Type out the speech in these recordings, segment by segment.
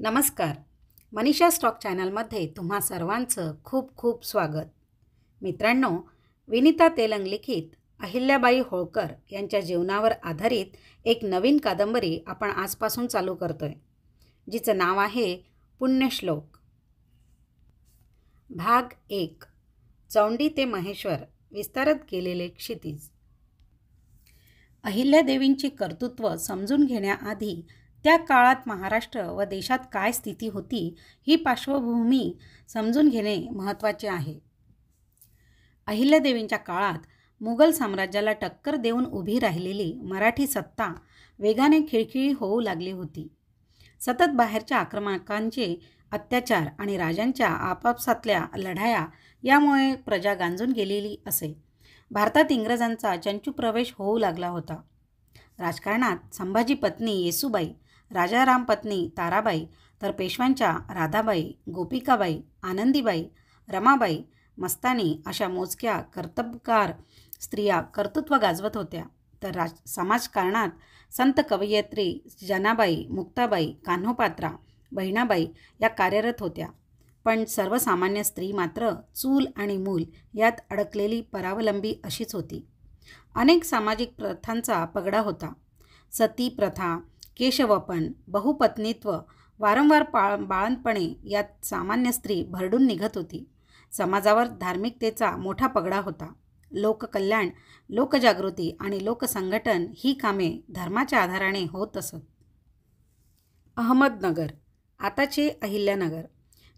नमस्कार. मनीषा स्टॉक चॅनलमध्ये तुम्हा सर्वांचं खूप खूप स्वागत. मित्रांनो, विनिता तेलंग लिखित अहिल्याबाई होळकर यांच्या जीवनावर आधारित एक नवीन कादंबरी आपण आजपासून चालू करतोय, जिचं नाव आहे पुण्यश्लोक. भाग 1. चौंडी ते महेश्वर विस्तारत गेलेले क्षितिज. अहिल्यादेवींची कर्तृत्व समजून घेण्याआधी त्या काळात महाराष्ट्र व देशात काय स्थिती होती ही पार्श्वभूमी समजून घेणे महत्त्वाचे आहे. अहिल्यादेवींच्या काळात मुघल साम्राज्याला टक्कर देऊन उभी राहिलेली मराठी सत्ता वेगाने खिळखिळी होऊ लागली होती. सतत बाहेरच्या आक्रमकांचे अत्याचार आणि राजांच्या आपापसातल्या लढाया यामुळे प्रजा गांजून गेलेली असे. भारतात इंग्रजांचा चंचू प्रवेश होऊ लागला होता. राजकारणात संभाजी पत्नी येसूबाई, राजाराम पत्नी ताराबाई, तर पेशव्यांच्या राधाबाई, गोपिकाबाई, आनंदीबाई, रमाबाई, मस्तानी अशा मोजक्या कर्तबगार स्त्रिया कर्तृत्व गाजवत होत्या. तर समाजकारणात संत कवयित्री जनाबाई, मुक्ताबाई, कान्होपात्रा, बहिणाबाई या कार्यरत होत्या. पण सर्वसामान्य स्त्री मात्र चूल आणि मूल यात अडकलेली परावलंबी अशीच होती. अनेक सामाजिक प्रथांचा पगडा होता. सती प्रथा, केशवपन, बहुपत्नीत्व, वारंवार बाळंतपणे यात सामान्य स्त्री भरडून निघत होती. समाजावर धार्मिकतेचा मोठा पगडा होता. लोककल्याण, लोकजागृती आणि लोकसंघटन ही कामे धर्माच्या आधाराने होत असत. अहमदनगर, आताचे अहिल्यानगर,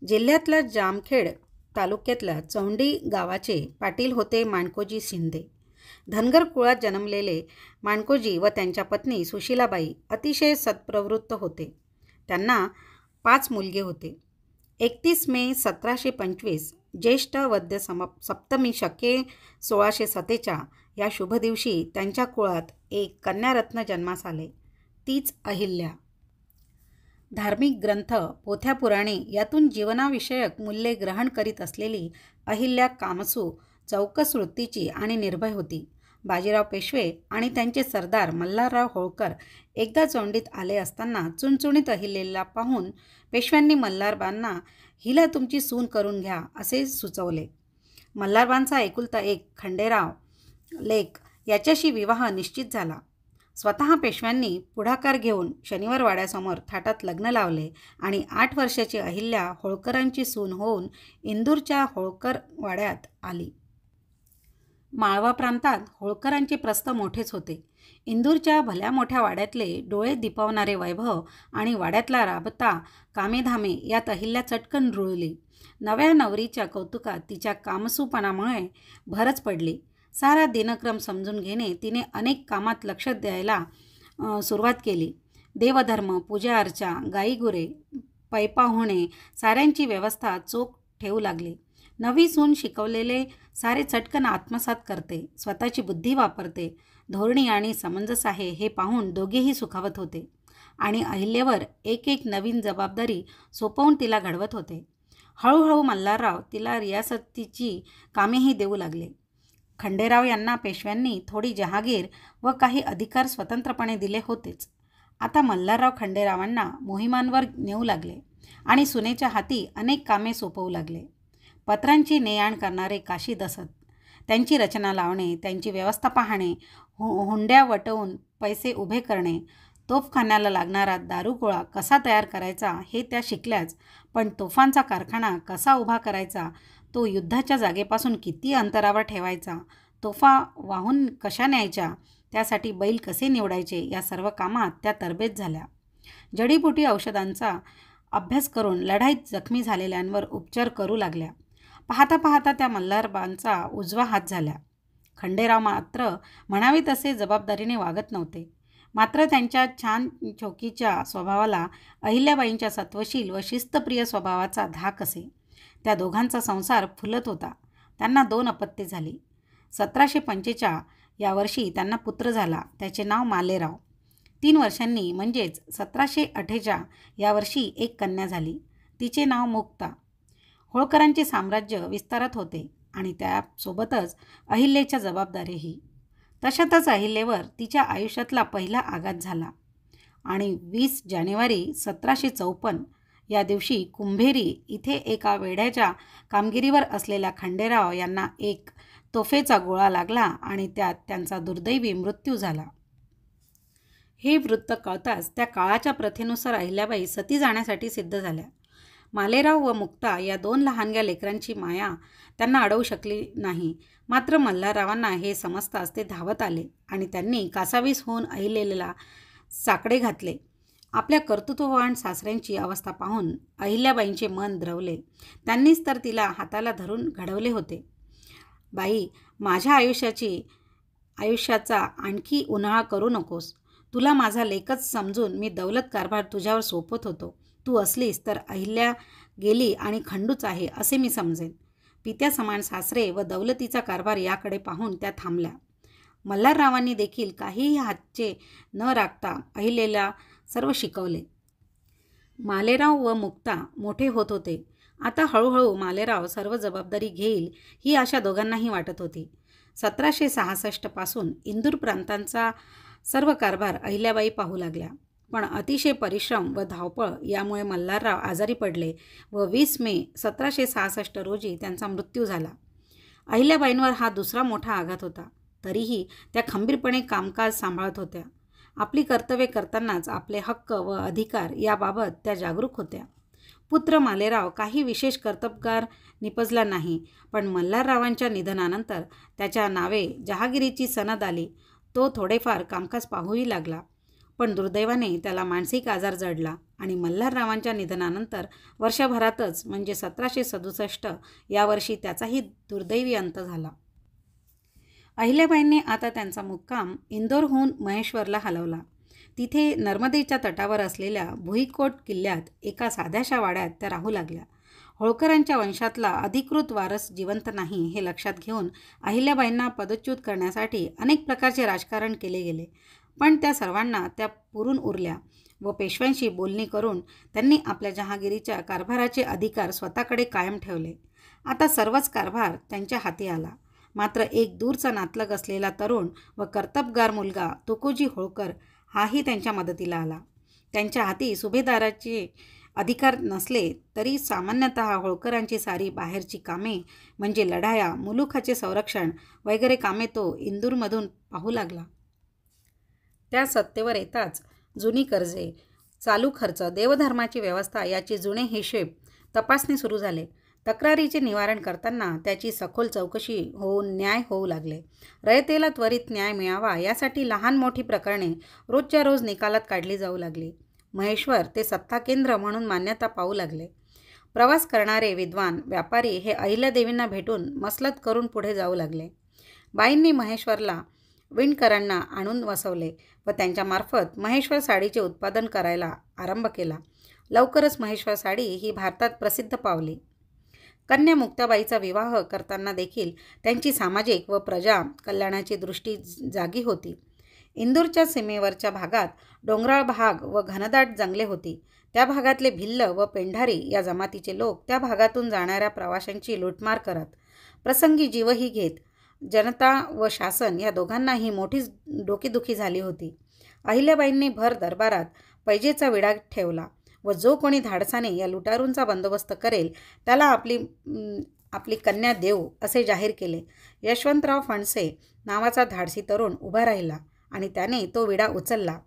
जिल्ह्यातल्या जामखेड तालुक्यातल्या चौंडी गावाचे पाटील होते माणकोजी शिंदे. धनगर कुळात जन्मलेले माणकोजी व त्यांच्या पत्नी सुशीलाबाई अतिशय सत्प्रवृत्त होते. त्यांना 5 मुलगे होते. 31 मे 1725 ज्येष्ठ वद्य सप्तमी शके 1607 या शुभ दिवशी त्यांच्या कुळात एक कन्यारत्न जन्मास आले, तीच अहिल्या. धार्मिक ग्रंथ, पोथ्या पुराणे यातून जीवनाविषयक मूल्ये ग्रहण करीत असलेली अहिल्या कामसू, चौकस वृत्तीची आणि निर्भय होती. बाजीराव पेशवे आणि त्यांचे सरदार मल्हारराव होळकर एकदा चौंडीत आले असताना चुणचुणीत अहिल्याला पाहून पेशव्यांनी मल्हारबांना हिला तुमची सून करून घ्या असे सुचवले. मल्हारबांचा एकुलता एक खंडेराव लेक याच्याशी विवाह निश्चित झाला. स्वतः पेशव्यांनी पुढाकार घेऊन शनिवारवाड्यासमोर थाटात लग्न लावले आणि 8 वर्षाची अहिल्या होळकरांची सून होऊन इंदूरच्या होळकर वाड्यात आली. माळवा प्रांतात होळकरांचे प्रस्थ मोठेच होते. इंदूरच्या भल्या मोठ्या वाड्यातले डोळे दिपवणारे वैभव आणि वाड्यातला राबता कामेधामे यात अहिल्या चटकन रुळली. नव्या नवरीच्या कौतुकात तिच्या कामसूपणामुळे भरच पडली. सारा दिनक्रम समजून घेणे तिने अनेक कामात लक्ष द्यायला सुरुवात केली. देवधर्म, पूजा अर्चा, गाईगुरे, पैपा होणे साऱ्यांची व्यवस्था चोख ठेवू लागली. नवी सून शिकवलेले सारे चटकन आत्मसात करते, स्वतःची बुद्धी वापरते, धोरणी आणि समंजस आहे हे पाहून दोघेही सुखावत होते आणि अहिल्यावर एक एक नवीन जबाबदारी सोपवून तिला घडवत होते. हळूहळू मल्हारराव तिला रियासतीची कामेही देऊ लागले. खंडेराव यांना पेशव्यांनी थोडी जहागीर व काही अधिकार स्वतंत्रपणे दिले होतेच. आता मल्हारराव खंडेरावांना मोहिमांवर नेऊ लागले आणि सुनेच्या हाती अनेक कामे सोपवू लागले. पत्रांची ने-आण करणारे काशी दसत, त्यांची रचना लावणे, त्यांची व्यवस्था पाहणे, हुंड्या वटवून पैसे उभे करणे, तोफखान्याला लागणारा दारुगोळा कसा तयार करायचा हे त्या शिकल्याच. पण तोफांचा कारखाना कसा उभा करायचा, तो युद्धाच्या जागेपासून किती अंतरावर ठेवायचा, तोफा वाहून कशा न्यायच्या, त्यासाठी बैल कसे निवडायचे या सर्व कामात त्या तरबेज झाल्या. जडीबुटी औषधांचा अभ्यास करून लढाईत जखमी झालेल्यांवर उपचार करू लागल्या. पाहता पाहता त्या मल्हारबांचा उजवा हात झाल्या. खंडेराव मात्र म्हणावे तसे जबाबदारीने वागत नव्हते. मात्र त्यांच्या छान चोखीच्या स्वभावाला अहिल्याबाईंच्या सत्वशील व शिस्तप्रिय स्वभावाचा धाक असे. त्या दोघांचा संसार फुलत होता. त्यांना 2 अपत्ये झाली. 1705 या वर्षी त्यांना पुत्र झाला. त्याचे नाव मालेराव. 3 वर्षांनी म्हणजेच 1708 या वर्षी एक कन्या झाली. तिचे नाव मुक्ता. होळकरांचे साम्राज्य विस्तारत होते आणि त्यासोबतच अहिल्याच्या जबाबदारीही. तशातच अहिल्यावर तिच्या आयुष्यातला पहिला आघात झाला आणि 20 जानेवारी 1754 या दिवशी कुंभेरी इथे एका वेड्याच्या कामगिरीवर असलेल्या खंडेराव यांना एक तोफेचा गोळा लागला आणि त्यात त्यांचा दुर्दैवी मृत्यू झाला. हे वृत्त कळताच त्या काळाच्या प्रथेनुसार अहिल्याबाई सती जाण्यासाठी सिद्ध झाल्या. मालेराव व मुक्ता या 2 लहानग्या लेकरांची माया त्यांना अडवू शकली नाही. मात्र मल्हाररावांना हे समजताच ते धावत आले आणि त्यांनी कासावीस होऊन अहिल्याला साकडे घातले. आपल्या कर्तृत्ववान सासऱ्यांची अवस्था पाहून अहिल्याबाईंचे मन द्रवले. त्यांनीच तर तिला हाताला धरून घडवले होते. बाई, माझ्या आयुष्याचा आणखी उन्हाळा करू नकोस. तुला माझा लेकच समजून मी दौलत कारभार तुझ्यावर सोपवत होतो. तू असलीस तर अहिल्या गेली आणि खंडूच आहे असे मी समजेन. पित्यासमान सासरे व दौलतीचा कारभार याकडे पाहून त्या थांबल्या. मल्हाररावांनी देखील काहीही हातचे न राखता अहिल्याला सर्व शिकवले. मालेराव व मुक्ता मोठे होत होते. आता हळूहळू मालेराव सर्व जबाबदारी घेईल ही आशा दोघांनाही वाटत होती. 1766 पासून इंदूर प्रांतांचा सर्व कारभार अहिल्याबाई पाहू लागल्या. पण अतिशय परिश्रम व धावपळ यामुळे मल्हारराव आजारी पडले व 20 मे 1766 रोजी त्यांचा मृत्यू झाला. अहिल्याबाईंवर हा दुसरा मोठा आघात होता. तरीही त्या खंबीरपणे कामकाज सांभाळत होत्या. आपली कर्तव्ये करतानाच आपले हक्क व अधिकार याबाबत त्या जागरूक होत्या. पुत्र मालेराव काही विशेष कर्तबगार निपजला नाही, पण मल्हाररावांच्या निधनानंतर त्याच्या नावे जहागिरीची सनद आली. तो थोडेफार कामकाज पाहूही लागला, पण दुर्दैवाने त्याला मानसिक आजार जडला आणि मल्हाररावांच्या निधनानंतर वर्षभरातच म्हणजे 1767 या वर्षी त्याचाही दुर्दैवी अंत झाला. अहिल्याबाईंनी आता त्यांचा मुक्काम इंदोरहून महेश्वरला हलवला. तिथे नर्मदेच्या तटावर असलेल्या भुईकोट किल्ल्यात एका साध्याशा वाड्यात त्या राहू लागल्या. होळकरांच्या वंशातला अधिकृत वारस जिवंत नाही हे लक्षात घेऊन अहिल्याबाईंना पदच्युत करण्यासाठी अनेक प्रकारचे राजकारण केले गेले, पण त्या सर्वांना त्या पुरून उरल्या व पेशव्यांशी बोलणी करून त्यांनी आपल्या जहागिरीच्या कारभाराचे अधिकार स्वतःकडे कायम ठेवले. आता सर्वच कारभार त्यांच्या हाती आला. मात्र एक दूरचा नातलग असलेला तरुण व कर्तबगार मुलगा तुकोजी होळकर हाही त्यांच्या मदतीला आला. त्यांच्या हाती सुभेदाराचे अधिकार नसले तरी सामान्यतः होळकरांची सारी बाहेरची कामे म्हणजे लढाया, मुलुखाचे संरक्षण वगैरे कामे तो इंदूरमधून पाहू लागला. त्या सत्तेवर येताच जुनी कर्जे, चालू खर्च, देवधर्माची व्यवस्था याची जुने हिशेब तपासणी सुरू झाले. तक्रारीचे निवारण करताना त्याची सखोल चौकशी होऊन न्याय होऊ लागले. रयतेला त्वरित न्याय मिळावा यासाठी लहान मोठी प्रकरणे रोजच्या रोज निकालात काढली जाऊ लागली. महेश्वर ते सत्ता केंद्र म्हणून मान्यता पाहू लागले. प्रवास करणारे विद्वान व्यापारी हे अहिल्यादेवींना भेटून मसलत करून पुढे जाऊ लागले. बाईंनी महेश्वरला विणकरांना आणून वसवले व त्यांच्यामार्फत महेश्वर साडीचे उत्पादन करायला आरंभ केला. लवकरच महेश्वर साडी ही भारतात प्रसिद्ध पावली. कन्या मुक्ताबाईचा विवाह करताना देखील त्यांची सामाजिक व प्रजा कल्याणाची दृष्टी जागी होती. इंदूरच्या सीमेवरच्या भागात डोंगराळ भाग व घनदाट जंगले होती. त्या भागातले भिल्ल व पेंढारी या जमातीचे लोक त्या भागातून जाणाऱ्या प्रवाशांची लूटमार करत, प्रसंगी जीवही घेत. जनता व शासन या दोघांनाही मोठीच डोकेदुखी झाली होती. अहिल्याबाईंनी भर दरबारात पैजेचा विडा ठेवला व जो कोणी धाडसाने या लुटारूंचा बंदोबस्त करेल त्याला आपली कन्या देऊ असे जाहीर केले. यशवंतराव फणसे नावाचा धाडसी तरुण उभा राहिला आणि त्याने तो विडा उचलला.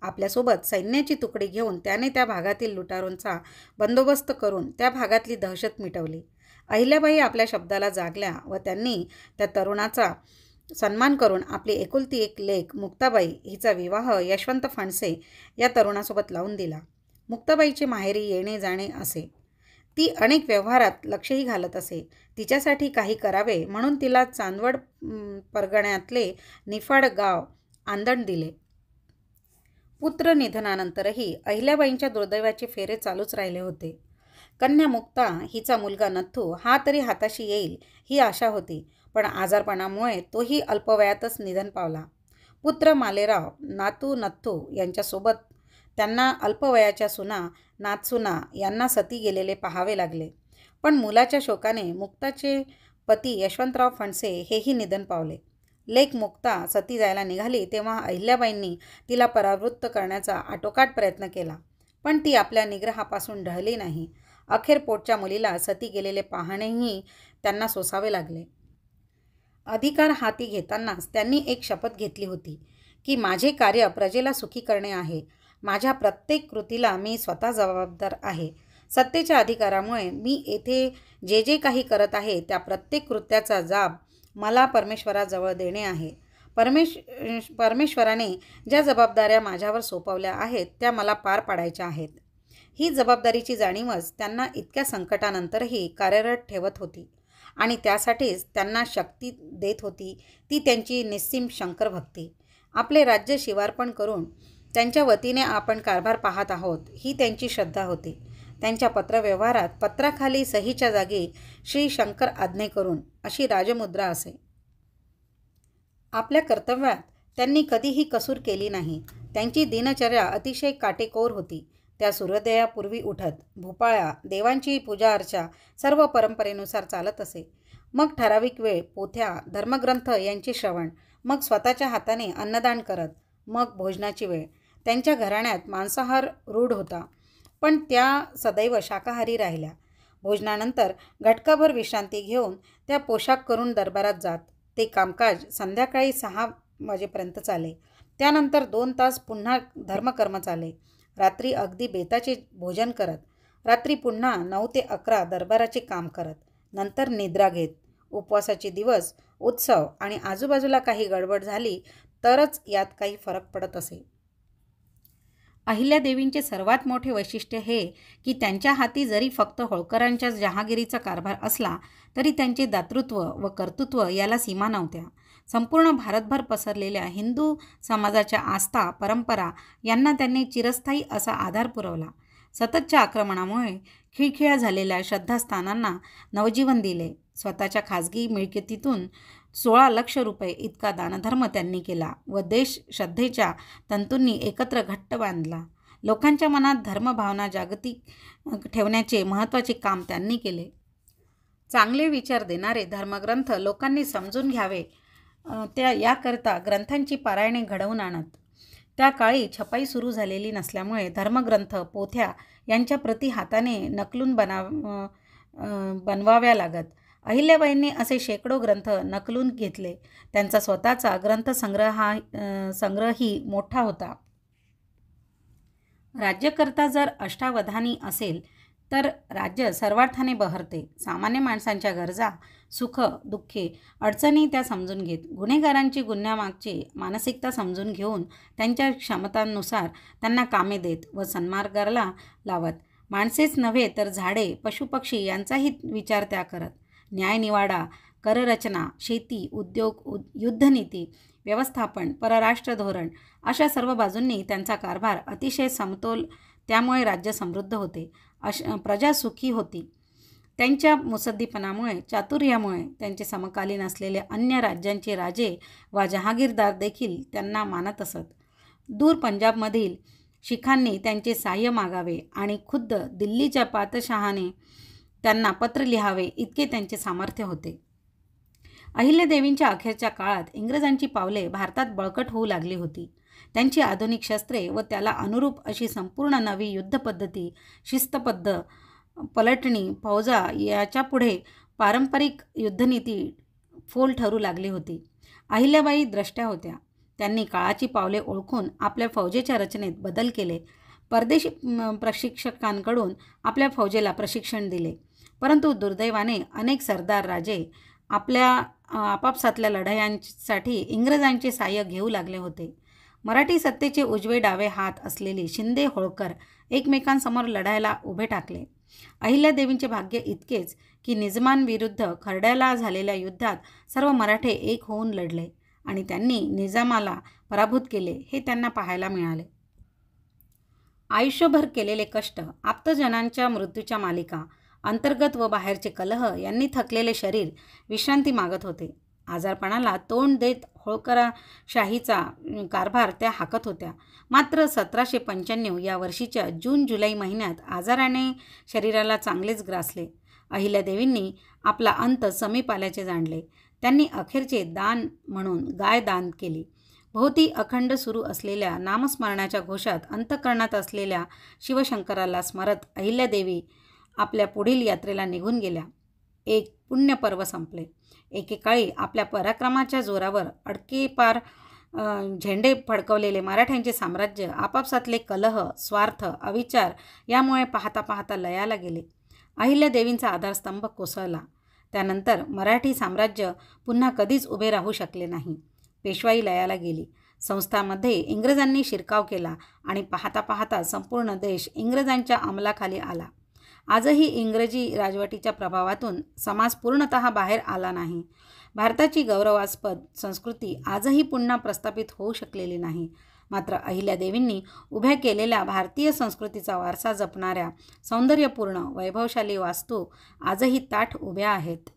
आपल्यासोबत सैन्याची तुकडी घेऊन त्याने त्या भागातील लुटारूंचा बंदोबस्त करून त्या भागातली दहशत मिटवली. अहिल्याबाई आपल्या शब्दाला जागल्या व त्यांनी त्या तरुणाचा सन्मान करून आपली एकुलती एक लेक मुक्ताबाई हिचा विवाह यशवंत फणसे या तरुणासोबत लावून दिला. मुक्ताबाईचे माहेरी येणे जाणे असे. ती अनेक व्यवहारात लक्षही घालत असे. तिच्यासाठी काही करावे म्हणून तिला चांदवड परगण्यातले निफाड गाव आंदण दिले. पुत्र निधनानंतरही अहिल्याबाईंच्या दुर्दैवाचे फेरे चालूच राहिले होते. कन्या मुक्ता हिचा मुलगा नथू हा तरी हाताशी येईल ही आशा होती, पण आजारपणामुळे तोही अल्पवयातच निधन पावला. पुत्र मालेराव, नातू नथू यांच्यासोबत त्यांना अल्पवयाच्या सुना, नातसुना यांना सती गेलेले पाहावे लागले. पण मुलाच्या शोकाने मुक्ताचे पती यशवंतराव फणसे हेही निधन पावले. लेक मुक्ता सती जायला निघाली तेव्हा अहिल्याबाईंनी तिला परावृत्त करण्याचा आटोकाट प्रयत्न केला, पण ती आपल्या निग्रहापासून ढळली नाही. अखेर पोटच्या मुलीला सती गेलेले पाहणेही त्यांना सोसावे लागले. अधिकार हाती घेतानाच त्यांनी एक शपथ घेतली होती की माझे कार्य प्रजेला सुखी करणे आहे. माझ्या प्रत्येक कृतीला मी स्वतः जबाबदार आहे. सत्तेच्या अधिकारामुळे मी येथे जे जे काही करत आहे त्या प्रत्येक कृत्याचा जाब मला परमेश्वराजवळ देणे आहे. परमेश्वराने ज्या जबाबदाऱ्या माझ्यावर सोपवल्या आहेत त्या मला पार पाडायच्या आहेत. ही जबाबदारीची जाणीवच त्यांना इतक्या संकटानंतरही कार्यरत ठेवत होती आणि त्यासाठीच त्यांना शक्ती देत होती ती त्यांची निस्सीम शंकर भक्ती. आपले राज्य शिवार्पण करून त्यांच्या वतीने आपण कारभार पाहत आहोत ही त्यांची श्रद्धा होती. त्यांच्या पत्रव्यवहारात पत्राखाली सहीच्या जागी श्री शंकर आज्ञे करून अशी राजमुद्रा असे. आपल्या कर्तव्यात त्यांनी कधीही कसूर केली नाही. त्यांची दिनचर्या अतिशय काटेकोर होती. त्या सूर्योदयापूर्वी उठत भोपाळ्या देवांची पूजा अर्चा सर्व परंपरेनुसार चालत असे. मग ठराविक वेळ पोथ्या धर्मग्रंथ यांचे श्रवण, मग स्वतःच्या हाताने अन्नदान करत, मग भोजनाची वेळ. त्यांच्या घराण्यात मांसाहार रूढ होता पण त्या सदैव शाकाहारी राहिल्या. भोजनानंतर घटकाभर विश्रांती घेऊन त्या पोशाख करून दरबारात जात. ते कामकाज संध्याकाळी 6 वाजेपर्यंत चाले. त्यानंतर 2 तास पुन्हा धर्मकर्म चाले. रात्री अगदी बेताचे भोजन करत, रात्री पुन्हा 9 ते 11 दरबाराचे काम करत, नंतर निद्रा घेत. उपवासाचे दिवस, उत्सव आणि आजूबाजूला काही गडबड झाली तरच यात काही फरक पडत असे. अहिल्यादेवींचे सर्वात मोठे वैशिष्ट्य हे की त्यांच्या हाती जरी फक्त होळकरांच्या जहागिरीचा कारभार असला तरी त्यांचे दातृत्व व कर्तृत्व याला सीमा नव्हत्या. संपूर्ण भारतभर पसरलेल्या हिंदू समाजाच्या आस्था परंपरा यांना त्यांनी चिरस्थायी असा आधार पुरवला. सततच्या आक्रमणामुळे खिळखिळ्या झालेल्या श्रद्धास्थानांना नवजीवन दिले. स्वतःच्या खाजगी मिळकतीतून 16 लक्ष रुपये इतका दानधर्म त्यांनी केला व देश श्रद्धेच्या तंतूंनी एकत्र घट्ट बांधला. लोकांच्या मनात धर्मभावना जागतिक ठेवण्याचे महत्त्वाचे काम त्यांनी केले. चांगले विचार देणारे धर्मग्रंथ लोकांनी समजून घ्यावे याकरता ग्रंथांची पारायणे घडवून आणत. त्या काळी छपाई सुरू झालेली नसल्यामुळे धर्मग्रंथ पोथ्या यांच्या प्रती हाताने नकलून बनवाव्या लागत. अहिल्याबाईंनी असे शेकडो ग्रंथ नकलून घेतले. त्यांचा स्वतःचा ग्रंथसंग्रहही मोठा होता. राज्यकर्ता जर अष्टावधानी असेल तर राज्य सर्वार्थाने बहरते. सामान्य माणसांच्या गरजा, सुख, दुःखे, अडचणी त्या समजून घेत, गुन्हेगारांची गुन्ह्यामागची मानसिकता समजून घेऊन त्यांच्या क्षमतांनुसार त्यांना कामे देत व सन्मार्गाला लावत. माणसेच नव्हे तर झाडे, पशुपक्षी यांचाही विचार त्या करत. न्यायनिवाडा, कररचना, शेती, उद्योग, युद्धनीती, व्यवस्थापन, परराष्ट्र धोरण अशा सर्व बाजूंनी त्यांचा कारभार अतिशय समतोल. त्यामुळे राज्य समृद्ध होते, प्रजा सुखी होती. त्यांच्या मुत्सद्दीपणामुळे, चातुर्यामुळे त्यांचे समकालीन असलेले अन्य राज्यांचे राजे वा जहागीरदार देखील त्यांना मानत असत. दूर पंजाबमधील शिखांनी त्यांचे साह्य मागावे आणि खुद्द दिल्लीच्या पातशहाने त्यांना पत्र लिहावे इतके त्यांचे सामर्थ्य होते. अहिल्यादेवींच्या अखेरच्या काळात इंग्रजांची पावले भारतात बळकट होऊ लागली होती. त्यांची आधुनिक शस्त्रे व त्याला अनुरूप अशी संपूर्ण नवी युद्धपद्धती, शिस्तबद्ध पलटणी फौजा याच्यापुढे पारंपरिक युद्धनीती फोल ठरू लागली होती. अहिल्याबाई द्रष्ट्या होत्या. त्यांनी काळाची पावले ओळखून आपल्या फौजेच्या रचनेत बदल केले. परदेशी प्रशिक्षकांकडून आपल्या फौजेला प्रशिक्षण दिले. परंतु दुर्दैवाने अनेक सरदार राजे आपापसातल्या लढायांसाठी इंग्रजांचे साह्य घेऊ लागले होते. मराठी सत्तेचे उजवे डावे हात असलेले शिंदे, होळकर एकमेकांसमोर लढायला उभे ठाकले. अहिल्यादेवींचे भाग्य इतकेच की निजामांविरुद्ध खर्ड्याला झालेल्या युद्धात सर्व मराठे एक होऊन लढले आणि त्यांनी निजामाला पराभूत केले हे त्यांना पाहायला मिळाले. आयुष्यभर केलेले कष्ट, आप्तजनांच्या मृत्यूच्या मालिका, अंतर्गत व बाहेरचे कलह यांनी थकलेले शरीर विश्रांती मागत होते. आजारपणाला तोंड देत होळकरशाहीचा कारभार त्या हाकत होत्या. मात्र 1795 या वर्षीच्या जून-जुलै महिन्यात आजाराने शरीराला चांगलेच ग्रासले. अहिल्यादेवींनी आपला अंत समीप आल्याचे जाणले. त्यांनी अखेरचे दान म्हणून गाय दान केली. भोवती अखंड सुरू असलेल्या नामस्मरणाच्या घोषात अंतःकरणात असलेल्या शिवशंकराला स्मरत अहिल्यादेवी आपल्या पुढील यात्रेला निघून गेल्या. एक पुण्यपर्व संपले. एकेकाळी आपल्या पराक्रमाच्या जोरावर अडकेपार झेंडे फडकवलेले मराठ्यांचे साम्राज्य आपापसातले कलह, स्वार्थ, अविचार यामुळे पाहता पाहता लयाला गेले. अहिल्यादेवींचा आधारस्तंभ कोसळला. त्यानंतर मराठी साम्राज्य पुन्हा कधीच उभे राहू शकले नाही. पेशवाई लयाला गेली. संस्थांमध्ये इंग्रजांनी शिरकाव केला आणि पाहता पाहता संपूर्ण देश इंग्रजांच्या अंमलाखाली आला. आजही इंग्रजी राजवटीच्या प्रभावातून समाज पूर्णतः बाहेर आला नाही. भारताची गौरवास्पद संस्कृती आजही पुन्हा प्रस्थापित होऊ शकलेली नाही. मात्र अहिल्यादेवींनी उभ्या केलेल्या भारतीय संस्कृतीचा वारसा जपणाऱ्या सौंदर्यपूर्ण वैभवशाली वास्तू आजही ताठ उभ्या आहेत.